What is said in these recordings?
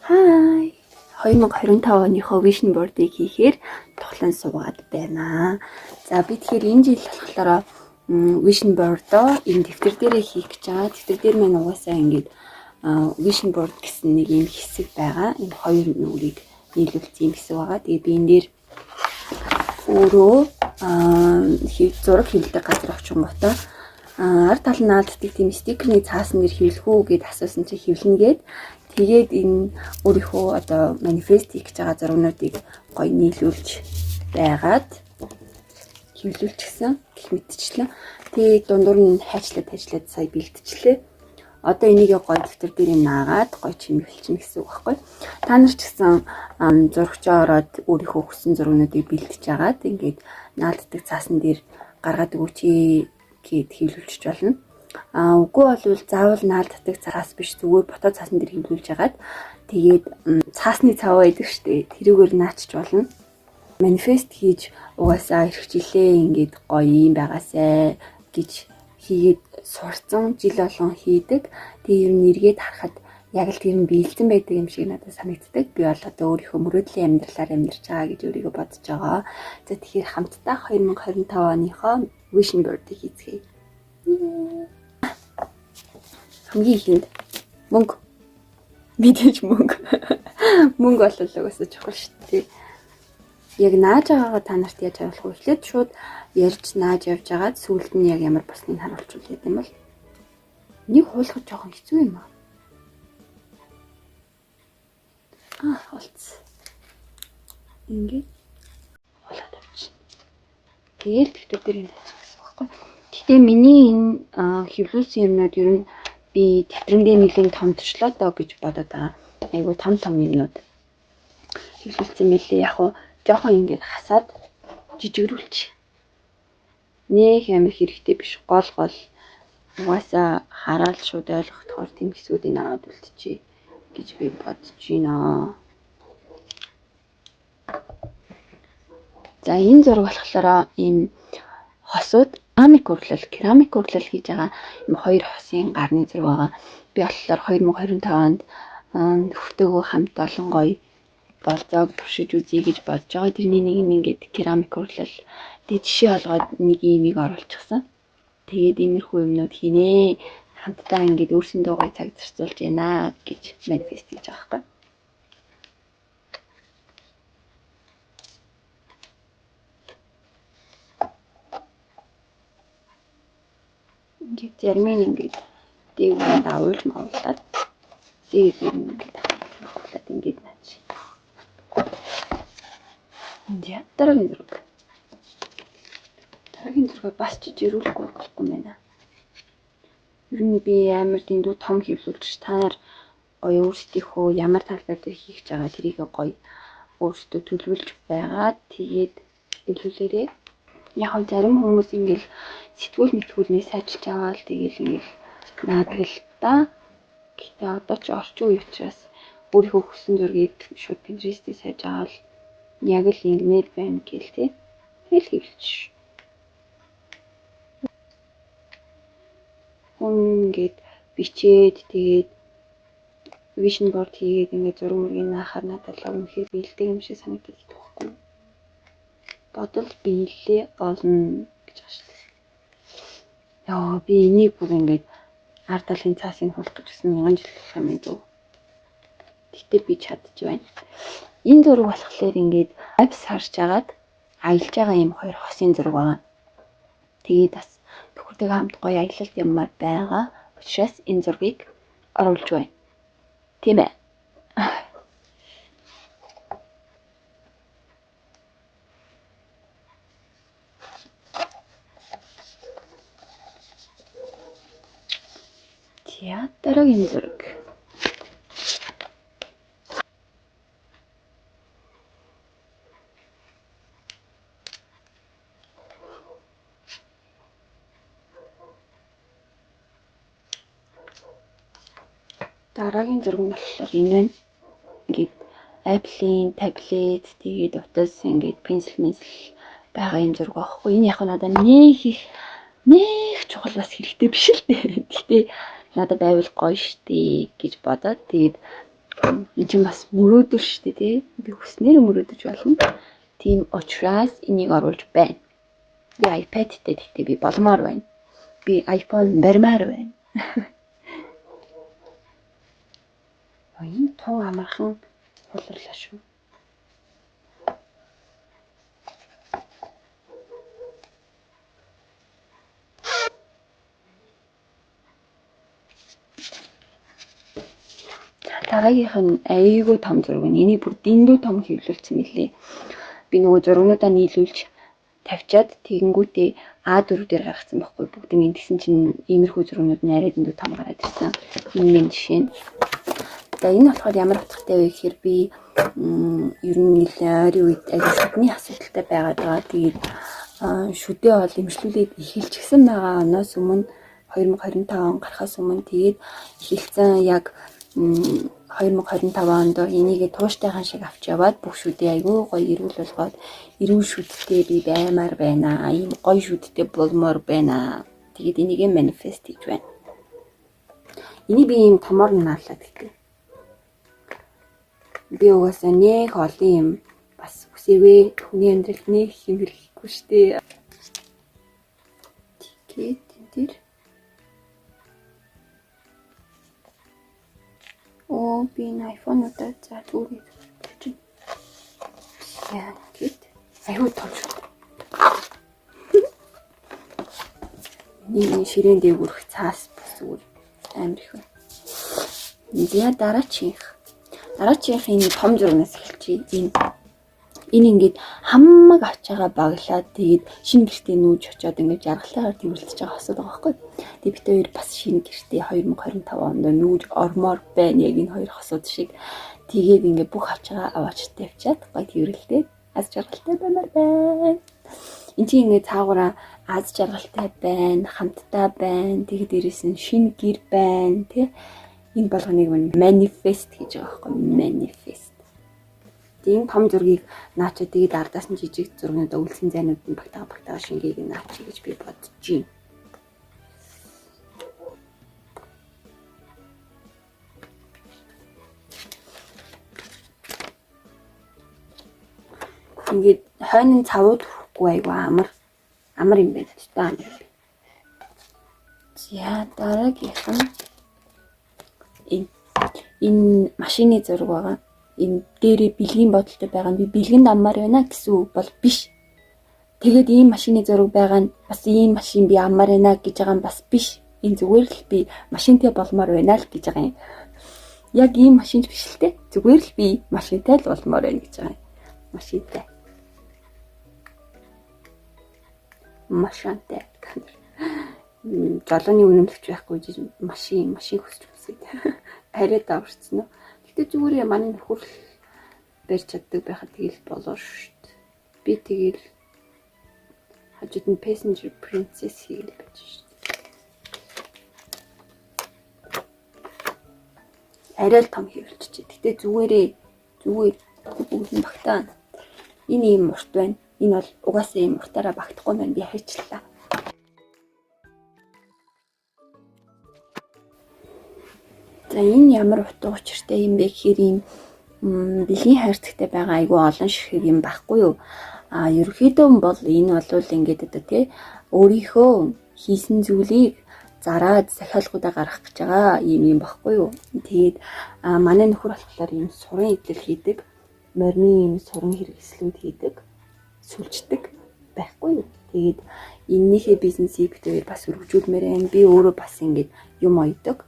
Хай. 2025 оныхоо vision board-ыг хийхээр тоглоом суугаад байна. За би тэгэхээр энэ жил болохоор vision board-оо энэ дэвтэр дээрээ хийх гэж байгаа. Дэвтэр дээр маань угаасаа ингээд vision board гэсэн нэг юм хэсэг байгаа. Энэ хоёр нүрийг нийлүүлсэн юм хэсэг байгаа. Тэгээ би энэ дээр өөрөө зураг хийлдэг газар очингуудаа ард тал нь наалддаг тийм стикерний цаасан дээр хэвлэх үү гэд асуусан чи хэвлэнэ гээд тэгээд энэ өөрийнхөө одоо манифест хийж байгаа зургуудыг гоё нийлүүлж байгаад хэвлүүлчихсэн гэх мэтчлэн. Тэгээд дундуур нь хайчлаад сая бэлтжлээ. Одоо энийг гоё дэвтэр дээр наагаад гоё чимэглэчихнэ гэсэн үг байхгүй. Та нар ч гэсэн зурагчаа ороод өөрийнхөө хүссэн зургуудыг бэлтэж агаад ингээд наалддаг цаасан дээр гаргаад өгөөч гэд хэвлүүлчих болно. Үгүй болвол заавал наалддаг цаас биш зүгээр ботоо цаасан дээр хэвлүүлж агаад тэгээд цаасны цаваа байдаг штэ тэрүүгээр наачч болно. Манифест хийж угаасаа хэрэгжилээ ингээд гоё юм байгаасай гэж хийгээд сурцсан жил болгон хийдэг. Тэгээ ер нь эргээд харахад яг л тэр нь биелсэн байдаг юм шиг надад санагддаг. Би бол одоо өөрийнхөө мөрөөдлийн амьдралаар амьдарч байгаа гэж өөрийгөө бодож байгаа. За тэгэхээр хамтдаа 2025 оныхоо vision board-ыг хийцгээе. Хамгийн ихэнд мөнгө. Мэдээж мөнгө. Мөнгө болол угаасаа чухал шүү дээ. Яг нааж байгаагаа та нарт яаж харуулах вэ? Эхлээд шууд ярьж нааж явж агаад сүүлд нь яг ямар болсныг харуулчихвал юм бол нэг хуулах жоохон хэцүү юм аа. Холц. Ингээд хуулаад авчихна. Тэгээд дэвтэр дээр энэ гэсэн баггүй. Гэхдээ миний энэ хэвлүүлсэн юмнууд ер нь би дэвтэрэндээ нэлийн томдчлоо доо гэж бодоод байгаа. Айгу том юмнууд хэвлүүлсэн мэлээ. Яг уу жоохон ингээд хасаад жижигрүүлчих. Нэх амар хэрэгтэй биш. Гол угаасаа хараад шууд ойлгохдоор тийм хэсгүүдийг аваад үлдчихье гэж би бодож байна. За энэ зураг болохоор ийм хосууд керамик урлал хийж байгаа юм хоёр хосын гарны зураг байгаа. Би болохоор 2025 онд нөхдөөгөө хамт олон гоё болзоог туршиж үзье гэж бодож байгаа. Тэрний нэг нь ингээд керамик урлал. Тэгээ жишээ олгоод нэг имийг оруулчихсан. Тэгээд иймэрхүү юмнууд хийнэ. Хамтдаа ингээд өөрсөндөө гоё цаг зарцуулж байна гэж манифест хийж байгаа байхгүй. Ингээд зармын ингээд дээгүүр давуулж мавлаад зээг ингээд хавлаад ингээд наач. Энд дараагийн зураг. Дараагийн зураг бас жижигрүүлэхгүй болохгүй юм байна. Ер нь би амар дэндүү том хэвлүүлж та нар гоё өөрсдийнхөө ямар талбай дээр хийх гэж байгаа тэрийг гоё өөрсдөө төлөвлөж байгаад тэгээд хэлүүлээрээ. Яг нь зарим хүмүүс ингээл сэтгүүлнээс ажиллаж байгаа л тэгээл ингээл наадаг л та. Гэхдээ одоо ч орчин үе учраас өөрийнхөө хүссэн зургийг шууд Pinterest-ийг сайж аваад яг л ингэмээр байна гэл тээ. Тэгэл хэвлэж. Ингээд бичээд тэгээд vision board хийгээд ингээд зураг мөргийг наахаар надад л үнэхээр биелдэг юм шиг санагдаж байна. Бодол биелээ олно гэж байна шүү дээ. Яа би энийг бүр ингээд ард талын цаасыг хулах гэсэн 1000 жил болох юм дөө. Гэтэ би чадчих байна. Энэ зураг болохоор ингээд апс харж агаад аялж байгаа юм хоёр хосын зураг байгаа. Тэгээд бас төхөртэйгээ хамт гоё аялалт юмар байгаа. Учраас энэ зургийг оруулж байна. Тийм ээ. Дараагийн зураг. Дараагийн зураг нь болохоор энэ байна. Ингээд Apple-ийн таблет тэгээд утас ингээд пенсил байгаа юм зураг байхгүй. Энэ яг надад нэх чухал бас хэрэгтэй биш л дээ. Гэхдээ надад байвал гоё штий гэж бодоод тэгээд энэ чинь бас мөрөөдөр штий тий. Би хүснээр мөрөөдөж болно. Тийм учраас энийг оруулж байна. Би iPad-тэй гэхдээ би болмоор байна. Би iPhone барьмаар байна. Энэ тун амархан хуларлаа шүү. Дараагийнх нь айгүй том зураг байна. Энийг бүр дэндүү том хэвлүүлсэн мөлий. Би нөгөө зургуудаа нийлүүлж тавьчаад тэгэнгүүтээ A4 дээр гаргасан байхгүй бүгдийг нь тэгсэн чинь иймэрхүү зургууд нь арай дэндүү том гараад ирсэн. Энэ нэг жишээ нь. За энэ болохоор ямар утгатай вэ гэхээр би ер нь нэлээд ойрын үед аягүй шүдний асуудалтай байгаад байгаа. Тэгээд шүдээ бол эмчлүүлээд эхэлчихсэн байгаа. Оноос өмнө 2025 он гарахаас өмнө тэгээд эхэлсэн яг 2025 онд энийгээ тууштай шиг авч яваад бүх шүдээ айгүй гоё эрүүл болгоод эрүүл шүдтэй би баймаар байна. Ийм гоё шүдтэй болмоор байна. Тэгээд энийгээ манифест хийж байна. Энийг би ийм томор наалаад гэдэг. Би угаасаа нэг олон юм бас үсэвэ хүний амьдралд нэг юм хэрэггүй штэ. Тэгээд энэ дэр би энэ iPhone-удаа за түүний чинь. Яа гэт аюу том шүү. Миний ширээн дээгүүрх цаас бүсгүй амар их байна. За дараачих энэ том зурнаас эхэлчихье. Энэ ингээд хамаг авч байгаа баглаад тэгээд шинэ гэртээ нүүж очиод ингээд жаргалаар тэмүүлж байгаа хосод байгаа байхгүй. Тэгээд бид хоёр бас шинэ гэртээ 2025 онд нүүж ормоор байна. Яг энэ хоёр хосод шиг. Тэгээд ингээд бүх авч байгаа аваач тавьчаад гоё тэрвэрлээ. Аз жаргалтай баймаар байна. Энд чинь ингээд цаагаараа аз жаргалтай байна, хамттай байна. Тэгээд дээрээс нь шинэ гэр байна, тий. Энэ болгоныг манифест гэж байгаа байхгүй. Манифест. Энэ том зургийг наачаа тэгээд ардаас нь жижиг зургуудаа үлсэн зайнууд нь багтаага шингээг наачи гэж би бодож байна. Ингээд хойно цавууд хүрхгүй айгүй амар юм байна ч та. За дараагийнх нь энэ машины зураг байгаа. Энэ дээрээ бэлгийн бодолтой байгаа нь би бэлгэнд аммаар байна гэсэн үг бол биш. Тэгээд ийм машины зураг байгаа нь бас ийм машин би аммаар байна гэж байгаа нь бас биш. Энэ зүгээр л би машинтай болмоор байна л гэж байгаа юм. Яг ийм машин биш л те. Зүгээр л би машинтай л болмоор байна гэж байгаа юм. Машинтай. Машинтай. Жолооны үнэмлэгч байхгүй гэж машин хүсч үзээд. Арай даварцсан уу? Гэтэ зүгээр манай нөхөр барьж чаддаг байхад тэгэл болоо шүү дээ. Би тэгэл хажууд нь passenger princess хийгээл байж шүү дээ. Арай л том хийвэлчихээ. Гэтэ зүгээр бүгд нь багтаана. Энэ юм урт байна. Энэ бол угаасаа юм уртаараа багтахгүй байна. Би хайчлаа. За энэ ямар утга учиртай юм бэ гэхээр ийм бэлгийн хайрцагтай байгаа айгүй олон ширхэг юм байхгүй юу? Ерөнхийдөө бол энэ бол ингээд одоо тий өөрийнхөө хийсэн зүйлийг зараад захиалгуудаа гаргах гэж байгаа юм багхгүй юу? Тэгээд манай нөхөр болохоор ийм суран идэл хийдэг, морины ийм суран хэрэгслүүд хийдэг, сүлждэг байхгүй юу? Тэгээд энэнийхээ бизнесийг бид хоёр бас өргөжүүлмээр байна. Би өөрөө бас ингээд юм ойдог.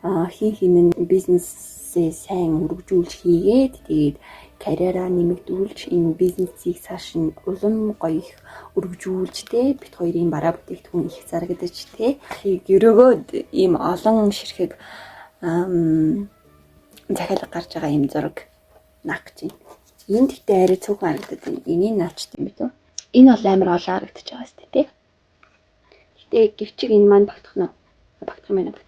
Хин бизнесээ сайн өргөжүүлж хийгээд тэгээд карьераа нэмэгдүүлж энэ бизнесийг цааш нь улам гоё их өргөжүүлж те бид хоёрын бараа бүтээгдэхүүн их зарагдаж те гэрөөгөөд ийм олон ширхэг захиалга гарч байгаа юм зураг наах гэж байна. Энд гэхдээ арай цөөхөн харагдаад байна. Энийг наачт юм бид үү? Энэ бол амар олон харагдаж байгаа сте те. Гэтэ гэвчиг энэ маань багтах нь багтах юм байна.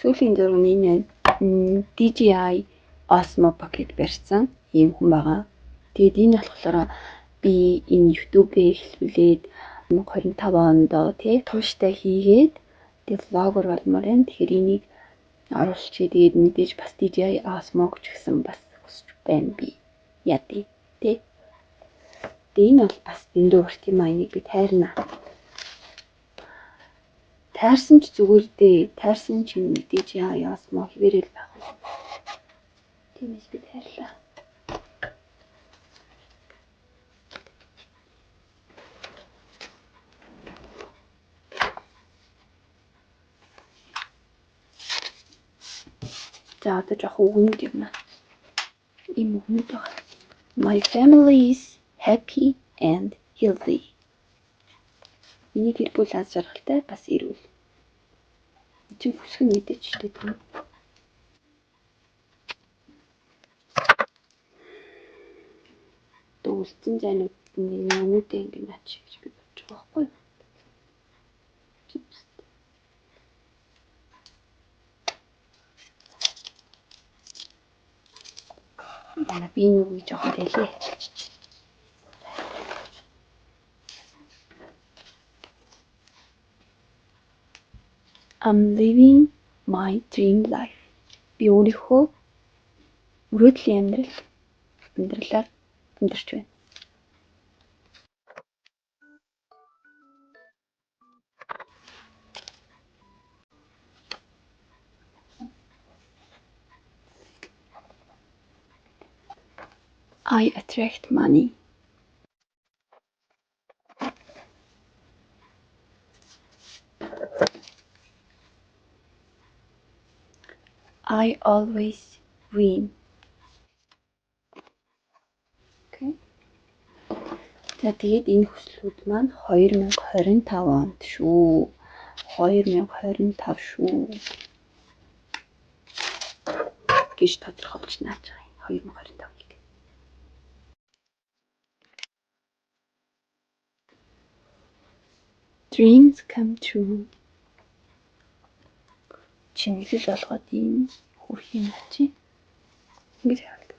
Сүүлийн зураг нь энэ DJI Osmo Pocket барьсан ийм хүн байгаа. Тэгээд энэ болохоор би энэ YouTube-ээр хэлүүлээд 2025 онд тий тууштай хийгээд тэгээд влогер болмоор байна. Тэгэхээр энийг оруулчихъя. Тэгээд мэдээж бас DJI Osmo ч гэсэн бас хүсэж байна би. Яа тий. Тэгээд энэ бол бас дэндүү урт юм аа. Энийг би тайрна. Тайрсан ч зүгээр дээ. Тайрсан ч DJI Osmo хэвээрэл байх. Тиймээс би тайрлаа. За одоо жоох өгнөд юм аа. Ийм өгнөд байгаа. My family is happy and healthy. Миний гэр бүл аз жаргалтай бас эрүүл. Чи хүсгэн мэдээч шүү дээ тийм. Үлдсэн зайнууд нүдээ ингэ наач гэж би бодож байгаа байхгүй юу? Яна би юу гэж жоох тэлээ. I'm living my dream life. Би өөрийнхөө мөрөөдлийн амьдралаар амьдарч байна. I attract money. I always win. Okay. За тэгээд энэ хүслүүд маань 2025 онд шүү. 2025 шүү. Гэж тодорхойлж нааж байгаа юм. 2025-ыг. Dreams come true. Чингэл болгоод ийм хүрхийн чи. Ингэж хаалт.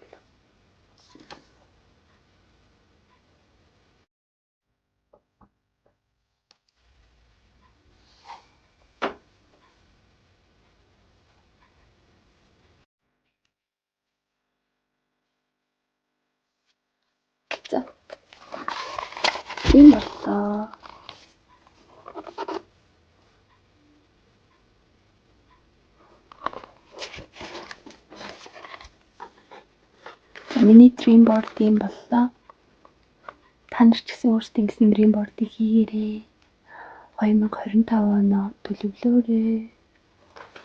За. Тийм боллоо. Миний dream board юм боллоо. Та нар ч гэсэн өөрсдөө ингэсэн dream board-ыг хийгээрэй. 2025 оноо төлөвлөөрэй.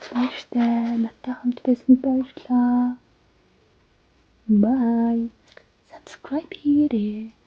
Баяртай. Надтай хамт байсан баярлалаа. Bye. Subscribe хийгээрэй.